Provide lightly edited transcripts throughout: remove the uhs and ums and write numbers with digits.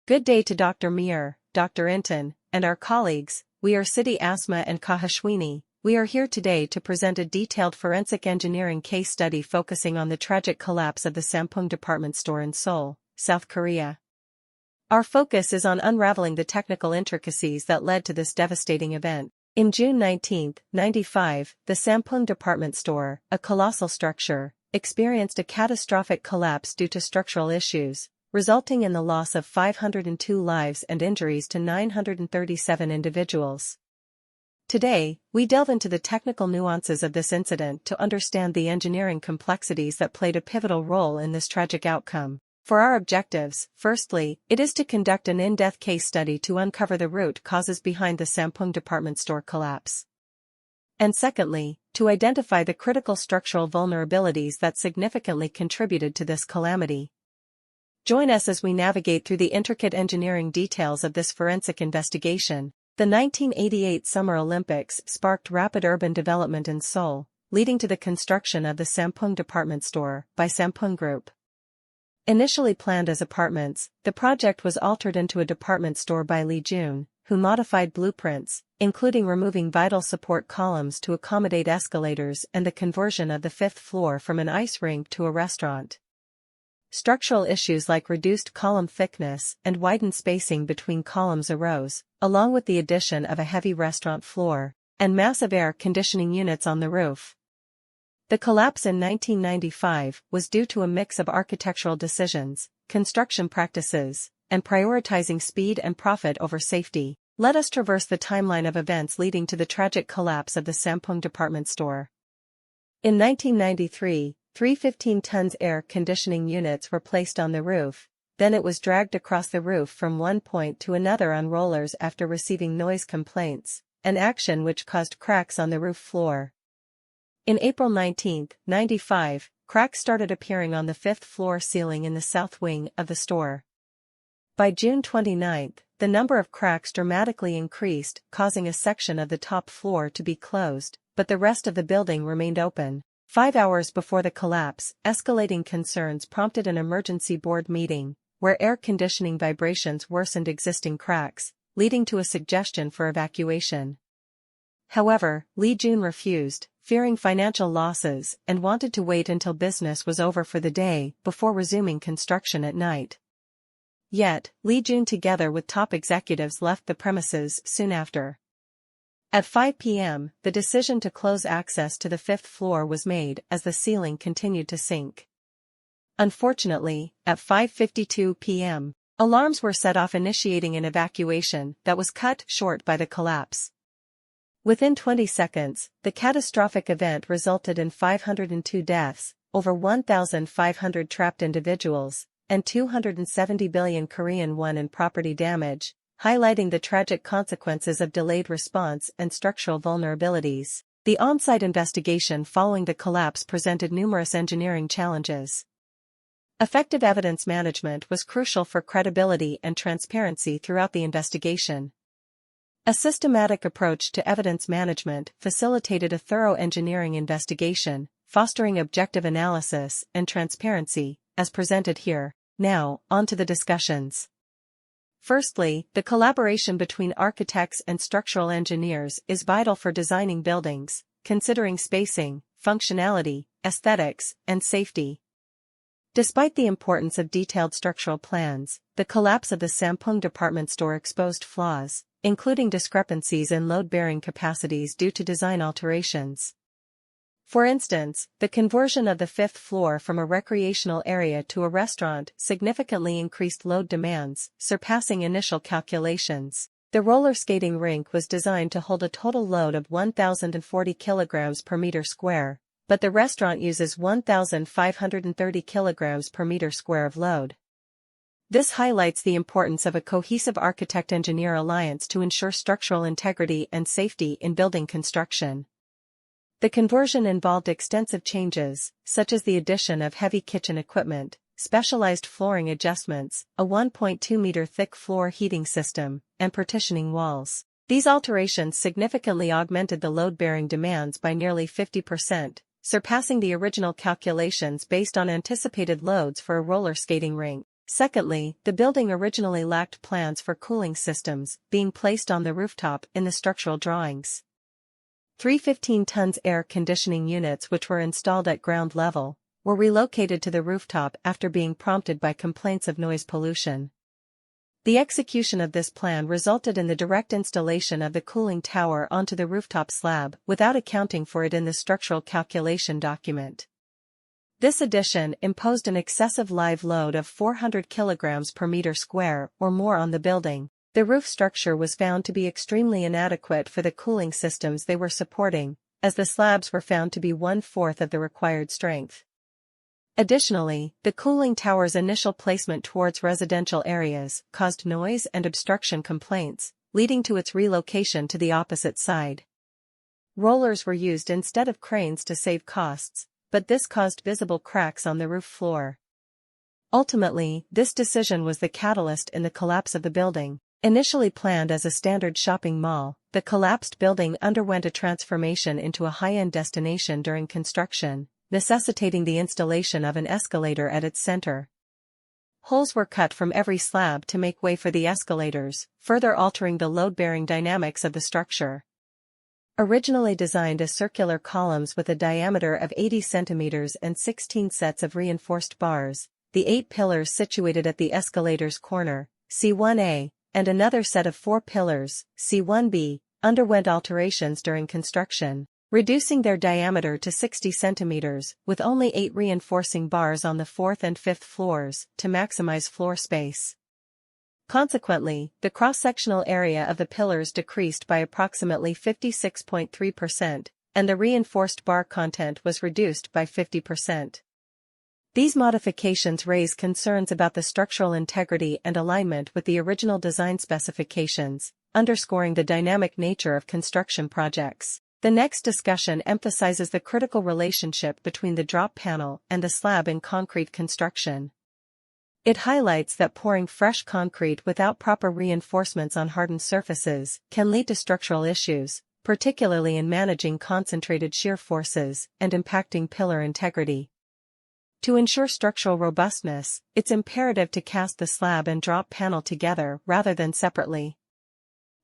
Good day to Dr. Mir, Dr. Inton, and our colleagues. We are Siti, Asma and Kaheswhinni. We are here today to present a detailed forensic engineering case study focusing on the tragic collapse of the Sampoong department store in Seoul, South Korea. Our focus is on unraveling the technical intricacies that led to this devastating event. In June 1995, the Sampoong department store, a colossal structure, experienced a catastrophic collapse due to structural issues, resulting in the loss of 502 lives and injuries to 937 individuals. Today, we delve into the technical nuances of this incident to understand the engineering complexities that played a pivotal role in this tragic outcome. For our objectives, firstly, it is to conduct an in-depth case study to uncover the root causes behind the Sampoong department store collapse. And secondly, to identify the critical structural vulnerabilities that significantly contributed to this calamity. Join us as we navigate through the intricate engineering details of this forensic investigation. The 1988 Summer Olympics sparked rapid urban development in Seoul, leading to the construction of the Sampoong department store by Sampoong Group. Initially planned as apartments, the project was altered into a department store by Lee Jun, who modified blueprints, including removing vital support columns to accommodate escalators and the conversion of the fifth floor from an ice rink to a restaurant. Structural issues like reduced column thickness and widened spacing between columns arose, along with the addition of a heavy restaurant floor and massive air conditioning units on the roof. The collapse in 1995 was due to a mix of architectural decisions, construction practices, and prioritizing speed and profit over safety. Let us traverse the timeline of events leading to the tragic collapse of the Sampoong department store. In 1993, 3 15-tons air conditioning units were placed on the roof, then it was dragged across the roof from one point to another on rollers after receiving noise complaints, an action which caused cracks on the roof floor. In April 1995, cracks started appearing on the fifth floor ceiling in the south wing of the store. By June 29, the number of cracks dramatically increased, causing a section of the top floor to be closed, but the rest of the building remained open. 5 hours before the collapse, escalating concerns prompted an emergency board meeting, where air conditioning vibrations worsened existing cracks, leading to a suggestion for evacuation. However, Lee Jun refused, fearing financial losses, and wanted to wait until business was over for the day before resuming construction at night. Yet, Lee Jun together with top executives left the premises soon after. At 5 p.m., the decision to close access to the fifth floor was made as the ceiling continued to sink. Unfortunately, at 5:52 p.m., alarms were set off, initiating an evacuation that was cut short by the collapse. Within 20 seconds, the catastrophic event resulted in 502 deaths, over 1,500 trapped individuals, and 270 billion Korean won in property damage, highlighting the tragic consequences of delayed response and structural vulnerabilities. The on-site investigation following the collapse presented numerous engineering challenges. Effective evidence management was crucial for credibility and transparency throughout the investigation. A systematic approach to evidence management facilitated a thorough engineering investigation, fostering objective analysis and transparency, as presented here. Now, on to the discussions. Firstly, the collaboration between architects and structural engineers is vital for designing buildings, considering spacing, functionality, aesthetics, and safety. Despite the importance of detailed structural plans, the collapse of the Sampoong department store exposed flaws, including discrepancies in load-bearing capacities due to design alterations. For instance, the conversion of the fifth floor from a recreational area to a restaurant significantly increased load demands, surpassing initial calculations. The roller skating rink was designed to hold a total load of 1,040 kilograms per meter square, but the restaurant uses 1,530 kilograms per meter square of load. This highlights the importance of a cohesive architect-engineer alliance to ensure structural integrity and safety in building construction. The conversion involved extensive changes, such as the addition of heavy kitchen equipment, specialized flooring adjustments, a 1.2-meter thick floor heating system, and partitioning walls. These alterations significantly augmented the load-bearing demands by nearly 50%, surpassing the original calculations based on anticipated loads for a roller skating rink. Secondly, the building originally lacked plans for cooling systems being placed on the rooftop in the structural drawings. 3 15-tons air conditioning units which were installed at ground level were relocated to the rooftop after being prompted by complaints of noise pollution. The execution of this plan resulted in the direct installation of the cooling tower onto the rooftop slab without accounting for it in the structural calculation document. This addition imposed an excessive live load of 400 kilograms per meter square or more on the building. The roof structure was found to be extremely inadequate for the cooling systems they were supporting, as the slabs were found to be 1/4 of the required strength. Additionally, the cooling tower's initial placement towards residential areas caused noise and obstruction complaints, leading to its relocation to the opposite side. Rollers were used instead of cranes to save costs, but this caused visible cracks on the roof floor. Ultimately, this decision was the catalyst in the collapse of the building. Initially planned as a standard shopping mall, the collapsed building underwent a transformation into a high-end destination during construction, necessitating the installation of an escalator at its center. Holes were cut from every slab to make way for the escalators, further altering the load-bearing dynamics of the structure. Originally designed as circular columns with a diameter of 80 centimeters and 16 sets of reinforced bars, the 8 pillars situated at the escalator's corner, C1A, and another set of 4 pillars, C1B, underwent alterations during construction, reducing their diameter to 60 centimeters, with only 8 reinforcing bars on the 4th and 5th floors, to maximize floor space. Consequently, the cross-sectional area of the pillars decreased by approximately 56.3%, and the reinforced bar content was reduced by 50%. These modifications raise concerns about the structural integrity and alignment with the original design specifications, underscoring the dynamic nature of construction projects. The next discussion emphasizes the critical relationship between the drop panel and the slab in concrete construction. It highlights that pouring fresh concrete without proper reinforcements on hardened surfaces can lead to structural issues, particularly in managing concentrated shear forces and impacting pillar integrity. To ensure structural robustness, it's imperative to cast the slab and drop panel together rather than separately.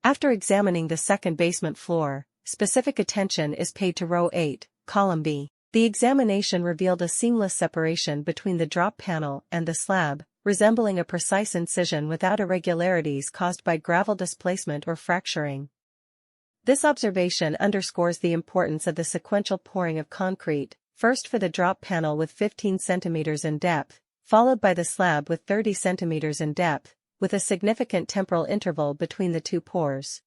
After examining the second basement floor, specific attention is paid to row 8, column B. The examination revealed a seamless separation between the drop panel and the slab, resembling a precise incision without irregularities caused by gravel displacement or fracturing. This observation underscores the importance of the sequential pouring of concrete, first for the drop panel with 15 centimeters in depth, followed by the slab with 30 centimeters in depth, with a significant temporal interval between the two pours.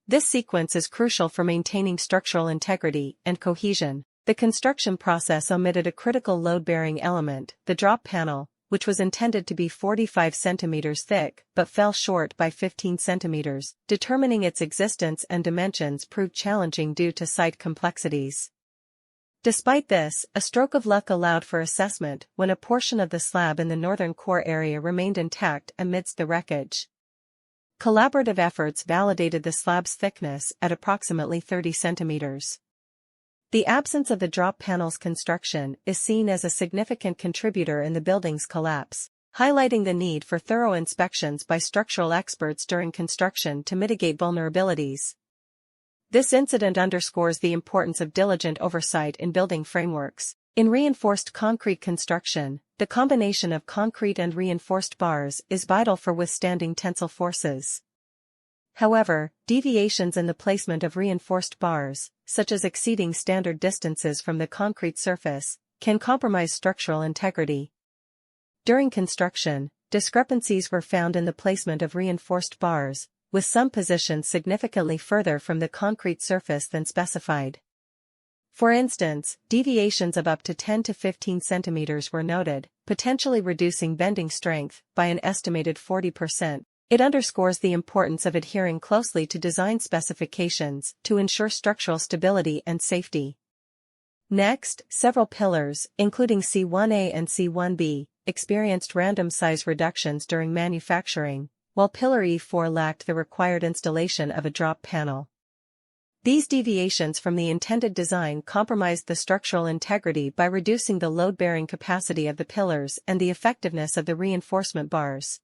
This sequence is crucial for maintaining structural integrity and cohesion. The construction process omitted a critical load-bearing element, the drop panel, which was intended to be 45 centimeters thick but fell short by 15 centimeters. Determining its existence and dimensions proved challenging due to site complexities. Despite this, a stroke of luck allowed for assessment when a portion of the slab in the northern core area remained intact amidst the wreckage. Collaborative efforts validated the slab's thickness at approximately 30 centimeters. The absence of the drop panel's construction is seen as a significant contributor in the building's collapse, highlighting the need for thorough inspections by structural experts during construction to mitigate vulnerabilities. This incident underscores the importance of diligent oversight in building frameworks. In reinforced concrete construction, the combination of concrete and reinforced bars is vital for withstanding tensile forces. However, deviations in the placement of reinforced bars, such as exceeding standard distances from the concrete surface, can compromise structural integrity. During construction, discrepancies were found in the placement of reinforced bars, with some positions significantly further from the concrete surface than specified. For instance, deviations of up to 10 to 15 centimeters were noted, potentially reducing bending strength by an estimated 40%. It underscores the importance of adhering closely to design specifications to ensure structural stability and safety. Next, several pillars, including C1A and C1B, experienced random size reductions during manufacturing, while pillar E4 lacked the required installation of a drop panel. These deviations from the intended design compromised the structural integrity by reducing the load-bearing capacity of the pillars and the effectiveness of the reinforcement bars.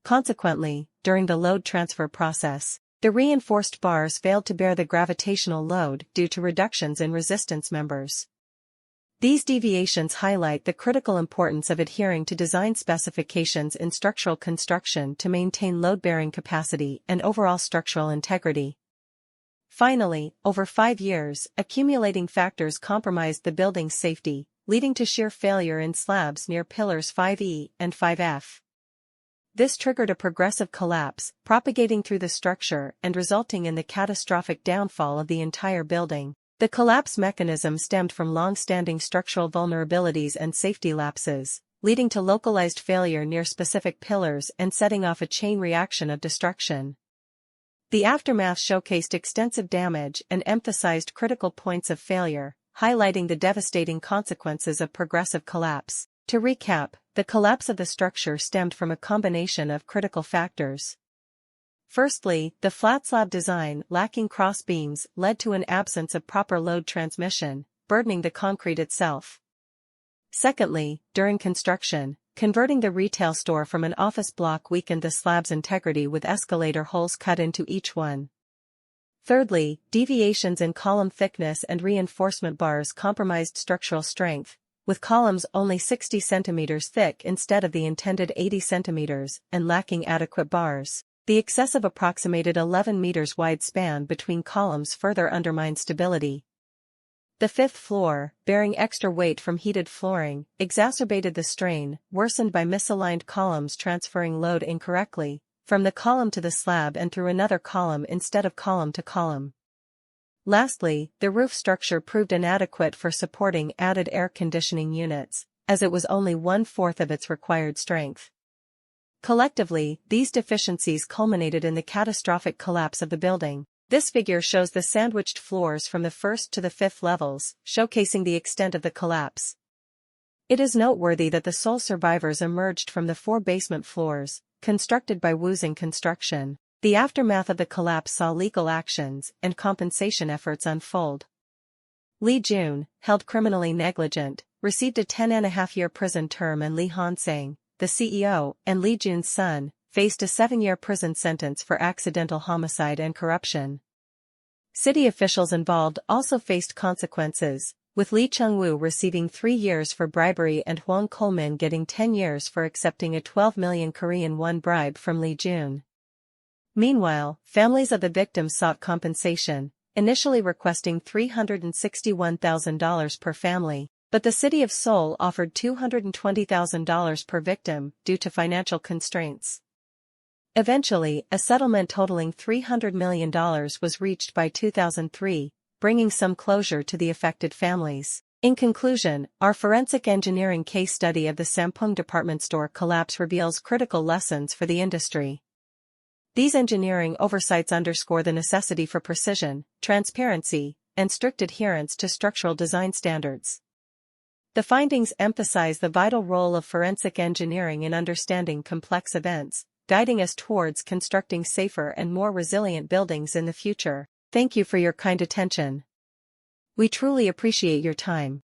Consequently, during the load transfer process, the reinforced bars failed to bear the gravitational load due to reductions in resistance members. These deviations highlight the critical importance of adhering to design specifications in structural construction to maintain load-bearing capacity and overall structural integrity. Finally, over 5 years, accumulating factors compromised the building's safety, leading to shear failure in slabs near pillars 5E and 5F. This triggered a progressive collapse, propagating through the structure and resulting in the catastrophic downfall of the entire building. The collapse mechanism stemmed from long-standing structural vulnerabilities and safety lapses, leading to localized failure near specific pillars and setting off a chain reaction of destruction. The aftermath showcased extensive damage and emphasized critical points of failure, highlighting the devastating consequences of progressive collapse. To recap, the collapse of the structure stemmed from a combination of critical factors. Firstly, the flat slab design, lacking cross beams, led to an absence of proper load transmission, burdening the concrete itself. Secondly, during construction, converting the retail store from an office block weakened the slab's integrity with escalator holes cut into each one. Thirdly, deviations in column thickness and reinforcement bars compromised structural strength, with columns only 60 cm thick instead of the intended 80 cm and lacking adequate bars. The excessive approximated 11 meters wide span between columns further undermined stability. The fifth floor, bearing extra weight from heated flooring, exacerbated the strain, worsened by misaligned columns transferring load incorrectly, from the column to the slab and through another column instead of column to column. Lastly, the roof structure proved inadequate for supporting added air conditioning units, as it was only 1/4 of its required strength. Collectively, these deficiencies culminated in the catastrophic collapse of the building. This figure shows the sandwiched floors from the 1st to the 5th levels, showcasing the extent of the collapse. It is noteworthy that the sole survivors emerged from the 4 basement floors, constructed by Woozing Construction. The aftermath of the collapse saw legal actions and compensation efforts unfold. Lee Jun, held criminally negligent, received a 10.5-year prison term, and Lee Han-sang, the CEO, and Lee Jun's son, faced a 7-year prison sentence for accidental homicide and corruption. City officials involved also faced consequences, with Lee Chung-woo receiving 3 years for bribery and Hwang Kol-min getting 10 years for accepting a 12 million Korean won bribe from Lee Jun. Meanwhile, families of the victims sought compensation, initially requesting $361,000 per family. But the city of Seoul offered $220,000 per victim due to financial constraints. Eventually, a settlement totaling $300 million was reached by 2003, bringing some closure to the affected families. In conclusion, our forensic engineering case study of the Sampoong department store collapse reveals critical lessons for the industry. These engineering oversights underscore the necessity for precision, transparency, and strict adherence to structural design standards. The findings emphasize the vital role of forensic engineering in understanding complex events, guiding us towards constructing safer and more resilient buildings in the future. Thank you for your kind attention. We truly appreciate your time.